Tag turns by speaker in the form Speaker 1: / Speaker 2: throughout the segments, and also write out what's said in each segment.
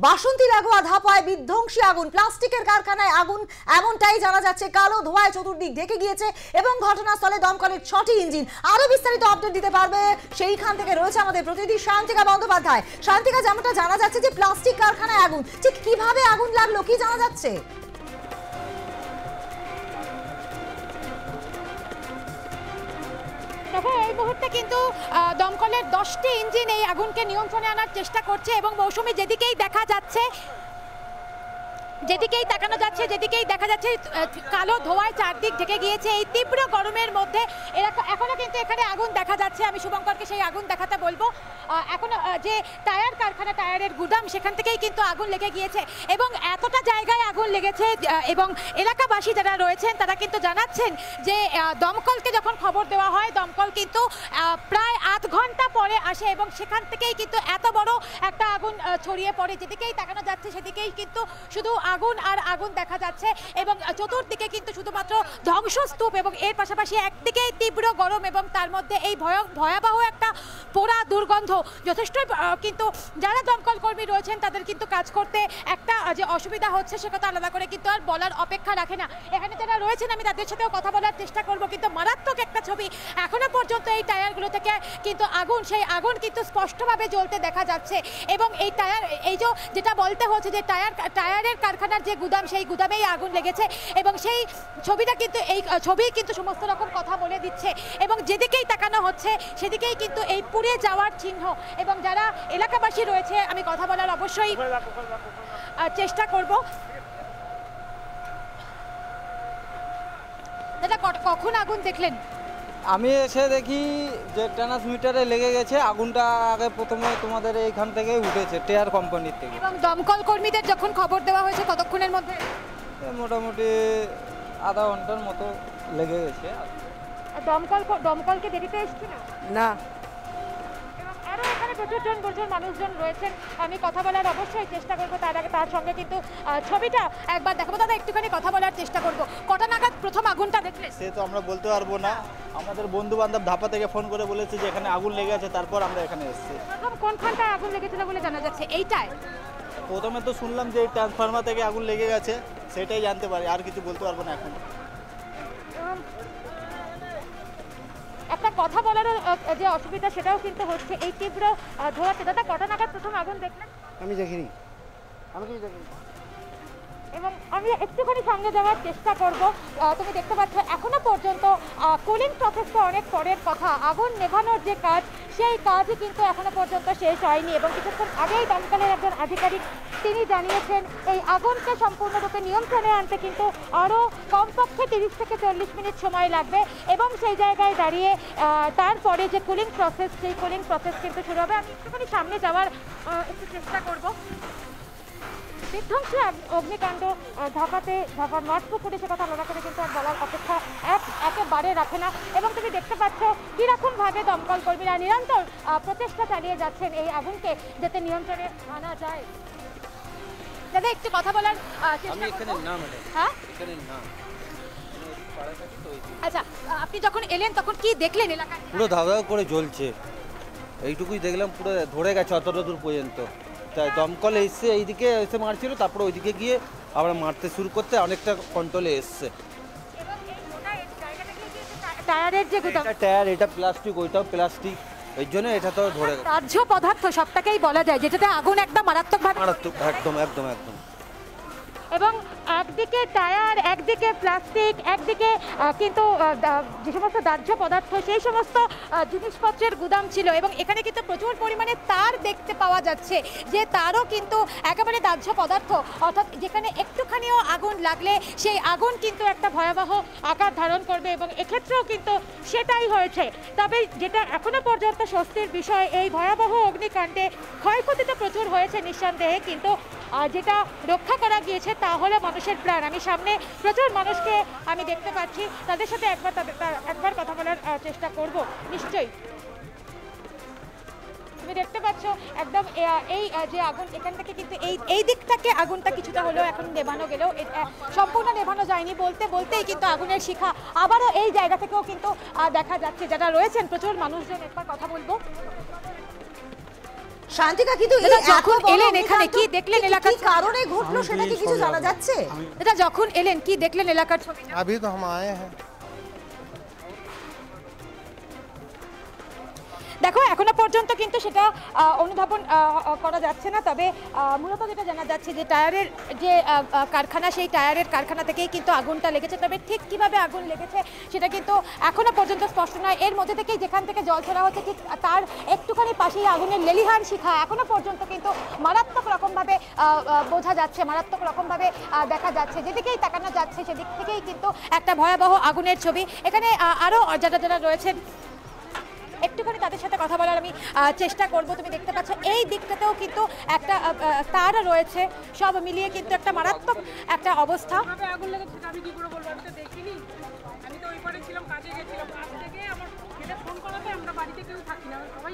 Speaker 1: বাসন্তী লাগোয়া ধাপায় বিধ্বংসী আগুন, প্লাস্টিকের কারখানায় আগুন, এমনটাই জানা যাচ্ছে। কালো ধোঁয়ায় চতুর্দিক ঢেকে গিয়েছে এবং ঘটনাস্থলে দমকলের 6টি ইঞ্জিন। আরো বিস্তারিত আপডেট দিতে পারবে সেইখান থেকে রয়েছে আমাদের প্রতিনিধি শান্তিকা বন্দ্যোপাধ্যায়। শান্তিকা, যেমনটা জানা যাচ্ছে যে প্লাস্টিক কারখানায় আগুন, ঠিক কিভাবে আগুন লাগলো কি জানা যাচ্ছে?
Speaker 2: দেখো, এই মুহূর্তে কিন্তু দমকলের 10টি ইঞ্জিন এই আগুনকে নিয়ন্ত্রণে আনার চেষ্টা করছে এবং মৌসুমী যেদিকেই দেখা যাচ্ছে, যেদিকেই তাকানো যাচ্ছে, যেদিকেই দেখা যাচ্ছে কালো ধোঁয়ায় চারদিক ঢেকে গিয়েছে। এই তীব্র গরমের মধ্যে এখনো কিন্তু এখানে আগুন দেখা যাচ্ছে। আমি শুভঙ্করকে সেই আগুন দেখাতে বলবো। এখনো যে টায়ার কারখানা, টায়ারের গুদাম, সেখান থেকেই কিন্তু আগুন লেগে গিয়েছে এবং এতটা জায়গায় আগুন লেগেছে এবং এলাকাবাসী যারা রয়েছেন তারা কিন্তু জানাচ্ছেন যে দমকলকে যখন খবর দেওয়া হয়, দমকল কিন্তু প্রায় আধ ঘন্টা পরে আসে এবং সেখান থেকেই কিন্তু এত বড় একটা আগুন ছড়িয়ে পড়ে। যেদিকেই তাকানো যাচ্ছে সেদিকেই কিন্তু শুধু আগুন আর আগুন দেখা যাচ্ছে এবং চতুর্দিকে কিন্তু শুধুমাত্র ধ্বংসস্তূপ এবং এর পাশাপাশি একদিকেই তীব্র গরম এবং তার মধ্যে এই ভয়াবহ একটা পোড়া দুর্গন্ধ। যথেষ্ট কিন্তু যারা দমকল কর্মী রয়েছেন তাদের কিন্তু কাজ করতে একটা যে অসুবিধা হচ্ছে সে কথা আলাদা করে কিন্তু আর বলার অপেক্ষা রাখে না। এখানে যারা রয়েছেন আমি তাদের সাথেও কথা বলার চেষ্টা করব, কিন্তু মারাত্মক একটা ছবি। এখনো পর্যন্ত এই টায়ারগুলো থেকে কিন্তু আগুন, সেই আগুন কিন্তু স্পষ্টভাবে জ্বলতে দেখা যাচ্ছে এবং এই টায়ার, এই যেটা বলতে হচ্ছে যে টায়ারের কারখানার যে গুদাম, সেই গুদামেই আগুন লেগেছে এবং সেই ছবিটা কিন্তু, এই ছবি কিন্তু সমস্ত রকম কথা বলে দিচ্ছে এবং যেদিকেই তাকানো হচ্ছে সেদিকেই কিন্তু এই পুড়ে যাওয়ার চিহ্ন। এবং যারা এলাকাবাসী রয়েছে আমি কথা বলার অবশ্যই চেষ্টা করব। দাদা, কখন আগুন দেখলেন?
Speaker 3: আমি এসে দেখি যে ট্রান্সমিটারে লেগে গেছে আগুনটা। আগে প্রথমে তোমাদের এইখান থেকে উঠেছে, টেয়ার কোম্পানির থেকে।
Speaker 2: এবং দমকল কর্মীদের যখন খবর দেওয়া হয়েছে কতক্ষণের মধ্যে?
Speaker 3: মোটামুটি আধা ঘন্টার মতো লেগে গেছে।
Speaker 2: দমকলকে দেরিতে এসেছিল
Speaker 3: না,
Speaker 2: এবং আরও এখানে প্রচুর মানুষজন রয়েছেন। আমি কথা বলার অবশ্যই চেষ্টা করবো, তার আগে তার সঙ্গে কিন্তু ছবিটা একবার দেখাবো। দাদা, একটুখানি কথা বলার চেষ্টা করবো। কটা নাগাদ প্রথম আগুনটা দেখলে?
Speaker 4: সে তো আমরা বলতে পারবো না। আমাদের বন্ধু বান্ধব ধাপা থেকে ফোন করে বলেছে যে এখানে আগুন লেগে আছে, তারপর আমরা এখানে এসেছি।
Speaker 2: প্রথম কোনখানটায় আগুন লেগেছিল বলে জানা যাচ্ছে? এইটায়
Speaker 4: প্রথমে তো শুনলাম যে এই ট্রান্সফরমার থেকে আগুন লেগে গেছে, সেটাই জানতে পারি, আর কিছু বলতে পারবো না এখন।
Speaker 2: একটা কথা বলার যে অসুবিধা সেটাও কিন্তু হচ্ছে এই তীব্র ধোঁয়াতে। দাদা, কটা নাগাদ প্রথম আগুন দেখলেন?
Speaker 3: আমি দেখিনি, আমি কিছু দেখিনি।
Speaker 2: এবং আমি একটুখানি সামনে যাওয়ার চেষ্টা করব। তুমি দেখতে পাচ্ছ এখনো পর্যন্ত কুলিং প্রসেসটা অনেক পরের কথা। আগুন নেভানোর যে কাজ, সেই কাজই কিন্তু এখনো পর্যন্ত শেষ হয়নি এবং কিছুক্ষণ আগেই দমকলের একজন আধিকারিক তিনি জানিয়েছেন এই আগুনকে সম্পূর্ণরূপে নিয়ন্ত্রণে আনতে কিন্তু আরও কমপক্ষে 30 থেকে 40 মিনিট সময় লাগবে এবং সেই জায়গায় দাঁড়িয়ে তারপরে যে কুলিং প্রসেস, সেই কুলিং প্রসেস কিন্তু শুরু হবে। আমি একটুখানি সামনে যাওয়ার একটু চেষ্টা করব। বিধ্বংসী অগ্নিকাণ্ড ঢাকার নর্থপুকুরে, সে কথা আলাদা করে কিন্তু আর বলার অপেক্ষা একেবারে রাখে না। এবং তুমি দেখতে পাচ্ছ কিরকমভাবে দমকল কর্মীরা নিরন্তর প্রচেষ্টা চালিয়ে যাচ্ছেন এই আগুনকে যাতে নিয়ন্ত্রণে আনা যায়। দাদা, একটু কথা বলার চেষ্টা করব। হ্যাঁ, আচ্ছা, আপনি যখন এলেন তখন কি দেখলেন এলাকায়?
Speaker 3: পুরো ধাওয়া করে জ্বলছে, এইটুকুই দেখলাম। পুরো ধরে গেছে অতটা দূর পর্যন্ত। তাই দমকল এসে এইদিকে এসে মারছিল, তারপরে ওইদিকে গিয়ে আবার মারতে শুরু করতে অনেকটা কন্ট্রোলে এসছে।
Speaker 2: টায়ারের যে গুদাম,
Speaker 3: টায়ার, এটা প্লাস্টিক, ওইটাও প্লাস্টিক, এই জন্য এটা তো ধরে গেছে।
Speaker 2: দাহ্য পদার্থ সবটাকেই বলা যায়, যেটাতে আগুন একদম মারাত্মক।
Speaker 3: একদম একদম একদম।
Speaker 2: এবং একদিকে টায়ার, একদিকে প্লাস্টিক, একদিকে কিন্তু যে সমস্ত দাহ্য পদার্থ, সেই সমস্ত জিনিসপত্রের গুদাম ছিল এবং এখানে কিন্তু প্রচুর পরিমাণে তার দেখতে পাওয়া যাচ্ছে, যে তারও কিন্তু একেবারে দাহ্য পদার্থ। অর্থাৎ যেখানে একটুখানিও আগুন লাগলে সেই আগুন কিন্তু একটা ভয়াবহ আকার ধারণ করবে এবং এক্ষেত্রেও কিন্তু সেটাই হয়েছে। তবে যেটা এখনো পর্যন্ত স্বস্তির বিষয়, এই ভয়াবহ অগ্নিকাণ্ডে ক্ষয়ক্ষতি তো প্রচুর হয়েছে নিঃসন্দেহে, কিন্তু যেটা রক্ষা করা গিয়েছে তা হলো মানুষের প্রাণ। আমি সামনে প্রচুর মানুষকে আমি দেখতে পাচ্ছি, তাদের সাথে একবার কথা বলার চেষ্টা করব নিশ্চয়ই। তুমি দেখতে পাচ্ছ একদম এই যে আগুন, এখান থেকে কিন্তু এই দিকটাকে আগুনটা কিছুটা হলেও এখন নেভানো গেলেও সম্পূর্ণ নেভানো যায়নি। বলতেই কিন্তু আগুনের শিখা আবারও এই জায়গা থেকেও কিন্তু দেখা যাচ্ছে। যারা রয়েছেন প্রচুর মানুষজন, একবার কথা বলবো।
Speaker 1: শান্তিকা কিন্তু এই
Speaker 2: দাদা,
Speaker 1: এত
Speaker 2: যখন
Speaker 1: বড়
Speaker 2: এলেন এখানে কি
Speaker 1: অগ্নিকাণ্ড
Speaker 2: দেখলেন
Speaker 1: কি
Speaker 2: এলাকার
Speaker 1: কারণে ঘটলো সেটা কি কিছু জানা যাচ্ছে?
Speaker 2: এটা যখন এলেন কি দেখলেন এলাকার ছবি?
Speaker 5: अभी तो हम आए हैं।
Speaker 2: দেখো এখনো পর্যন্ত কিন্তু সেটা অনুধাবন করা যাচ্ছে না, তবে মূলত যেটা জানা যাচ্ছে যে টায়ারের যে কারখানা, সেই টায়ারের কারখানা থেকেই কিন্তু আগুনটা লেগেছে। তবে ঠিক কিভাবে আগুন লেগেছে সেটা কিন্তু এখনো পর্যন্ত স্পষ্ট নয়। এর মধ্যে থেকেই যেখান থেকে জল ছড়া হচ্ছে ঠিক তার একটুখানি পাশেই আগুনের লেলিহান শিখা এখনো পর্যন্ত কিন্তু মারাত্মক রকমভাবে বোঝা যাচ্ছে, মারাত্মক রকমভাবে দেখা যাচ্ছে। যেদিকেই তাকানো যাচ্ছে সেদিক থেকেই কিন্তু একটা ভয়াবহ আগুনের ছবি। এখানে আরও যারা রয়েছেন একটুখানি তাদের সাথে কথা বলার আমি চেষ্টা করব। তুমি দেখতে পাচ্ছ এই দিকটাতেও কিন্তু একটা তার রয়েছে, সব মিলিয়ে কিন্তু একটা মারাত্মক একটা অবস্থা।
Speaker 6: আগুন লেগেছে আমি কি করে বলবো, আমি তো দেখিনি। আমি তো ওই পারে ছিলাম, কাজে গেছিলাম। কাজ থেকে আমার ছেলে ফোন করাতে আমরা বাড়িতে কেউ থাকি না, সবাই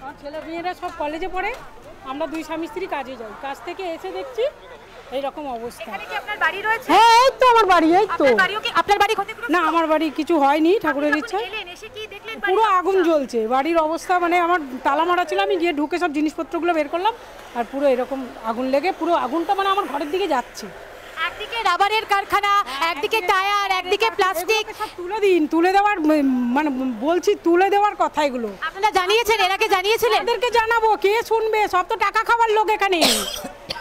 Speaker 6: আমার ছেলে মেয়েরা সব কলেজে পড়ে, আমরা দুই স্বামী স্ত্রী কাজে যাই। কাজ থেকে এসে দেখছি এইরকম অবস্থা।
Speaker 2: এখানে কি আপনার বাড়ি রয়েছে?
Speaker 6: হ্যাঁ এই তো আমার বাড়ি, এই তো।
Speaker 2: আপনার বাড়ি ক্ষতিগ্রস্ত?
Speaker 6: না আমার বাড়ি কিছু হয়নি, ঠাকুরের ইচ্ছা।
Speaker 2: এলেন এসে কি দেখলেন?
Speaker 6: পুরো আগুন জ্বলছে, বাড়ির অবস্থা মানে আমার তালা মারা ছিল, আমি গিয়ে ঢুকে সব জিনিসপত্রগুলো বের করলাম, আর পুরো এরকম আগুন লেগে পুরো আগুনটা মানে আমার ঘরের দিকে যাচ্ছে।
Speaker 2: একদিকে রাবারের কারখানা, একদিকে টায়ার, একদিকে প্লাস্টিক।
Speaker 6: সব তুলে দিন, তুলে দেওয়ার মানে বলছি তুলে দেওয়ার কথা এগুলো।
Speaker 2: আপনারা জানিয়েছেন, এর আগে জানিয়েছিলেন?
Speaker 6: তাদেরকে জানাবো, কে শুনবে? সব তো টাকা খাওয়ার লোক এখানে।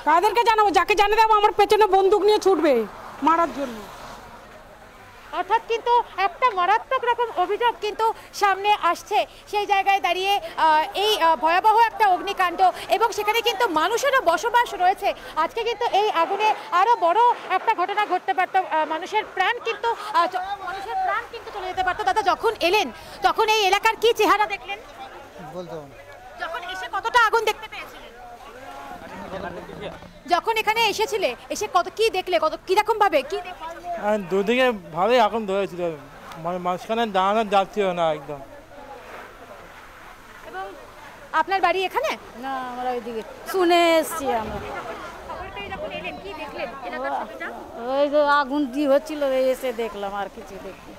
Speaker 6: তাদেরকে জানাবো, যাকে জানিয়ে দেবো আমার পেছনে বন্দুক নিয়ে ছুটবে মারার জন্য।
Speaker 2: অর্থাৎ কিন্তু একটা মারাত্মক রকম অভিযোগ কিন্তু সামনে আসছে। সেই জায়গায় দাঁড়িয়ে এই ভয়াবহ একটা অগ্নিকাণ্ড, এবং সেখানে কিন্তু মানুষেরও বসবাস রয়েছে। আজকে কিন্তু এই আগুনে আরও বড় একটা ঘটনা ঘটতে পারত, মানুষের প্রাণ কিন্তু চলে যেতে পারতো। দাদা যখন এলেন তখন এই এলাকার কি চেহারা দেখলেন?
Speaker 5: बोलते हो
Speaker 2: যখন এসে কতটা আগুন দেখতে পেয়েছিলেন? যখন এখানে এসেছিলে এসে কত কি দেখলে, কত কিরকম ভাবে কি দেখলে?
Speaker 7: দুদিকে ভালোই আগুন ধরেছিল, মানে মাঝখানে দাঁড়ানো যাচ্ছিল না একদম।
Speaker 2: এবং আপনার বাড়ি এখানে?
Speaker 8: না আমরা ওইদিকে শুনে এসছি আমরা।
Speaker 2: খবর পেয়ে যখন এলেন কি দেখলেন এলাকার ছবিটা?
Speaker 8: ওই যে আগুন দিয়ে হচ্ছিল এসে দেখলাম, আর কিছু দেখি।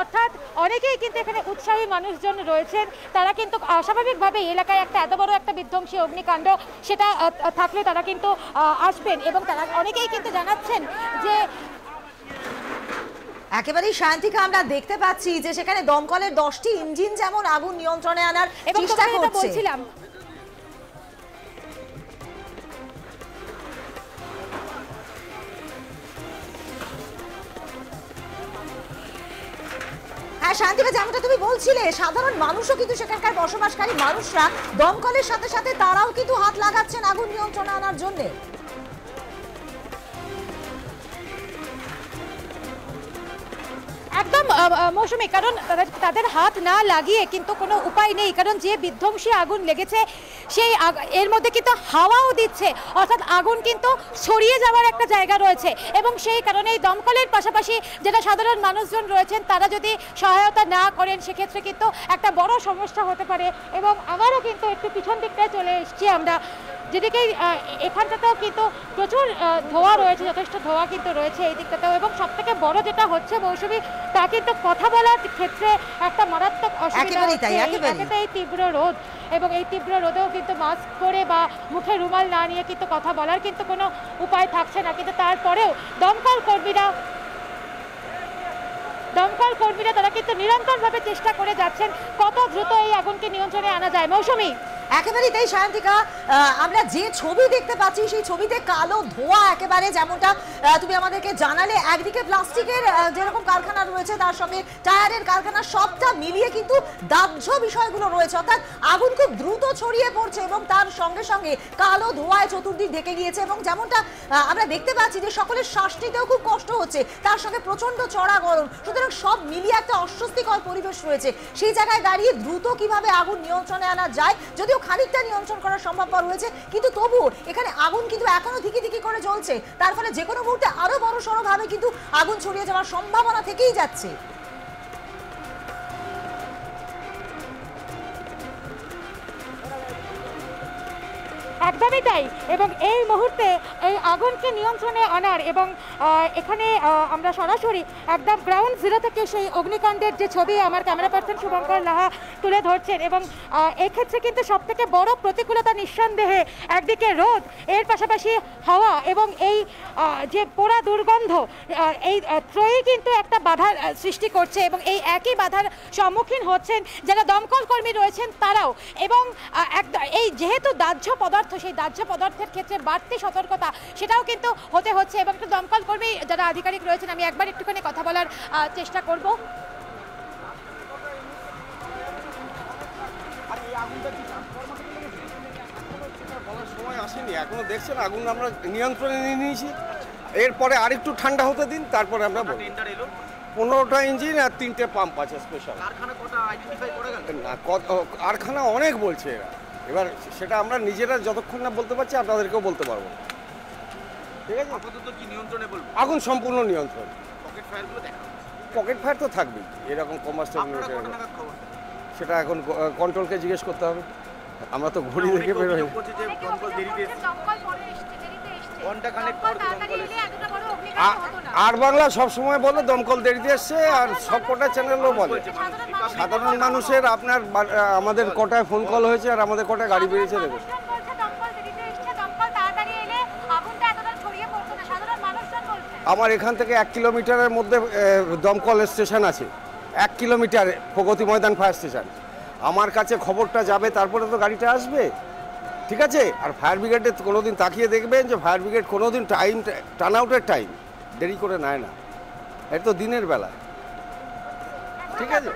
Speaker 2: অর্থাৎ অনেকেই কিন্তু এখানে উৎসাহী মানুষজন রয়েছেন, তারা কিন্তু স্বাভাবিকভাবে এলাকায় একটা এত বড় একটা বিধ্বংসী অগ্নিকাণ্ড সেটা থাকলে তারা কিন্তু আসবেন, এবং তারা অনেকেই কিন্তু জানাচ্ছেন যে
Speaker 1: একেবারেই শান্তিকা আমরা দেখতে পাচ্ছি যে সেখানে দমকলের 10টি ইঞ্জিন যেমন আগুন নিয়ন্ত্রণে আনার
Speaker 2: এবং
Speaker 1: চেষ্টা করছে।
Speaker 2: বলছিলাম
Speaker 1: হ্যাঁ শান্তিকা, যেমনটা তুমি বলছিলে সাধারণ মানুষও কিন্তু সেখানকার বসবাসকারী মানুষরা দমকলের সাথে সাথে তারাও কিন্তু হাত লাগাচ্ছেন আগুন নিয়ন্ত্রণে আনার জন্য।
Speaker 2: একদম মৌসুমী, কারণ তাদের হাত না লাগিয়ে কিন্তু কোনো উপায় নেই, কারণ যে বিধ্বংসী আগুন লেগেছে সেই এর মধ্যে কিন্তু হাওয়াও দিচ্ছে, অর্থাৎ আগুন কিন্তু ছড়িয়ে যাওয়ার একটা জায়গা রয়েছে, এবং সেই কারণেই দমকলের পাশাপাশি যারা সাধারণ মানুষজন রয়েছেন তারা যদি সহায়তা না করেন সেক্ষেত্রে কিন্তু একটা বড় সমস্যা হতে পারে। এবং আমারও কিন্তু একটু পিছন দিকটায় চলে এসেছি আমরা, যেদিকেই এখানটাতেও কিন্তু প্রচুর ধোঁয়া রয়েছে, যথেষ্ট ধোঁয়া কিন্তু রয়েছে এই দিকটাতেও। এবং সব থেকে বড় যেটা হচ্ছে মৌসুমী, তা কিন্তু কথা বলার ক্ষেত্রে একটা মারাত্মক অসুবিধা হচ্ছে। এই তীব্র রোদ, এবং এই তীব্র রোদেও কিন্তু মাস্ক পরে বা মুখে রুমাল না নিয়ে কিন্তু কথা বলার কিন্তু কোনো উপায় থাকছে না। কিন্তু তারপরেও দমকল কর্মীরা তারা কিন্তু নিরন্তরভাবে চেষ্টা করে যাচ্ছেন কত দ্রুত এই আগুনকে নিয়ন্ত্রণে আনা যায়। মৌসুমী,
Speaker 1: একেবারেই তাই শান্তিকা, আমরা যে ছবি দেখতে পাচ্ছি সেই ছবিতে কালো ধোঁয়া একেবারে যেমনটা তুমি আমাদেরকে জানালে, একদিকে প্লাস্টিকের যেরকম কারখানা রয়েছে তার সঙ্গে টায়ারের কারখানা, সবটা মিলিয়ে কিন্তু দাহ্য বিষয়গুলো রয়েছে, অর্থাৎ আগুন খুব দ্রুত ছড়িয়ে পড়ছে এবং তার সঙ্গে সঙ্গে কালো ধোঁয়ায় চতুর্দিক ঢেকে গিয়েছে। এবং যেমনটা আমরা দেখতে পাচ্ছি যে সকলের শ্বাস নিতেও খুব কষ্ট হচ্ছে, তার সঙ্গে প্রচন্ড চড়া গরম, সুতরাং সব মিলিয়ে একটা অস্বস্তিকর পরিবেশ রয়েছে। সেই জায়গায় দাঁড়িয়ে দ্রুত কিভাবে আগুন নিয়ন্ত্রণে আনা যায়, যদিও খানিকটা নিয়ন্ত্রণ করা সম্ভবপর হয়েছে, কিন্তু তবুও এখানে আগুন কিন্তু এখনো ধিকি ধিকি করে জ্বলছে, তার ফলে যে কোনো মুহূর্তে আরো বড় সড়ো ভাবে কিন্তু আগুন ছড়িয়ে যাওয়ার সম্ভাবনা থেকেই যাচ্ছে।
Speaker 2: একদমই তাই। এবং এই মুহূর্তে এই আগুনকে নিয়ন্ত্রণে আনার এবং এখানে আমরা সরাসরি একদম গ্রাউন্ড জিরো থেকে সেই অগ্নিকাণ্ডের যে ছবি আমার ক্যামেরা পার্সন শুভঙ্কর লাহা তুলে ধরছেন। এবং এক্ষেত্রে কিন্তু সবথেকে বড় প্রতিকূলতা নিঃসন্দেহে একদিকে রোদ, এর পাশাপাশি হাওয়া এবং এই যে পোড়া দুর্গন্ধ, এই ত্রয়ী কিন্তু একটা বাধার সৃষ্টি করছে এবং এই একই বাধার সম্মুখীন হচ্ছেন যারা দমকল কর্মী রয়েছেন তারাও। এবং এই যেহেতু দাহ্য পদার্থ, সেই দাহ্য পদার্থের ক্ষেত্রে বাড়তি সতর্কতা সেটাও কিন্তু হতে হচ্ছে। এবং একটু দমকল কর্মী যারা আধিকারিক রয়েছেন আমি একবার একটুখানি কথা বলার চেষ্টা করব।
Speaker 9: বলার সময় আসেনি, এখনো দেখছেন আগুন আমরা নিয়ন্ত্রণে নিয়ে নিয়েছি। এরপরে আরেকটু ঠান্ডা হতে দিন, তারপরে আমরা 15টা ইঞ্জিন আর 3টে পাম্প আছে স্পেশাল। না, কারখানা অনেক বলছে এরা, এবার সেটা আমরা নিজেরা যতক্ষণ না বলতে পারছি আপনাদেরকেও বলতে পারবো। ঠিক আছে, আগুন সম্পূর্ণ নিয়ন্ত্রণ। পকেট ফায়ার তো থাকবেই, এরকম কমার্শিয়াল সেটা এখন কন্ট্রোলকে জিজ্ঞেস করতে হবে। আমরা তো ঘড়ি দেখে বেরোই। আর বাংলা সবসময় বলে দমকল দেরিতে এসছে, আর সবকটা চ্যানেলও বলে। সাধারণ মানুষের আপনার আমাদের কটায় ফোন কল হয়েছে আর আমাদের কটায় গাড়ি বেরিয়েছে দেখুন। আমার এখান থেকে 1 কিলোমিটারের মধ্যে দমকল স্টেশন আছে, 1 কিলোমিটার প্রগতি ময়দান ফায়ার স্টেশন। আমার কাছে খবরটা যাবে, তারপরে তো গাড়িটা আসবে। ঠিক আছে, আর ফায়ার ব্রিগেডে কোনোদিন তাকিয়ে দেখবেন যে ফায়ার ব্রিগেড কোনোদিন টাইম টার্ন আউটের টাইম দেরি করে নেয় না, এটা তো দিনের বেলা। ঠিক আছে,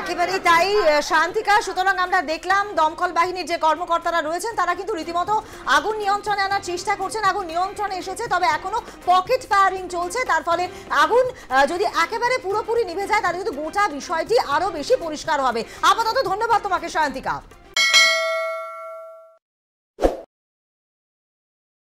Speaker 1: একেবারেই তাই শান্তিকা। সুতরাং আমরা দেখলাম দমকল বাহিনীর যে কর্মকর্তারা রয়েছেন তারা কিন্তু রীতিমতো আগুন নিয়ন্ত্রণে আনার চেষ্টা করছেন। আগুন নিয়ন্ত্রণে এসেছে, তবে এখনো পকেট ফায়ারিং চলছে। তার ফলে আগুন যদি একেবারে পুরোপুরি নিভে যায় তাহলে কিন্তু গোটা বিষয়টি আরো বেশি পরিষ্কার হবে। আপাতত ধন্যবাদ তোমাকে শান্তিকা।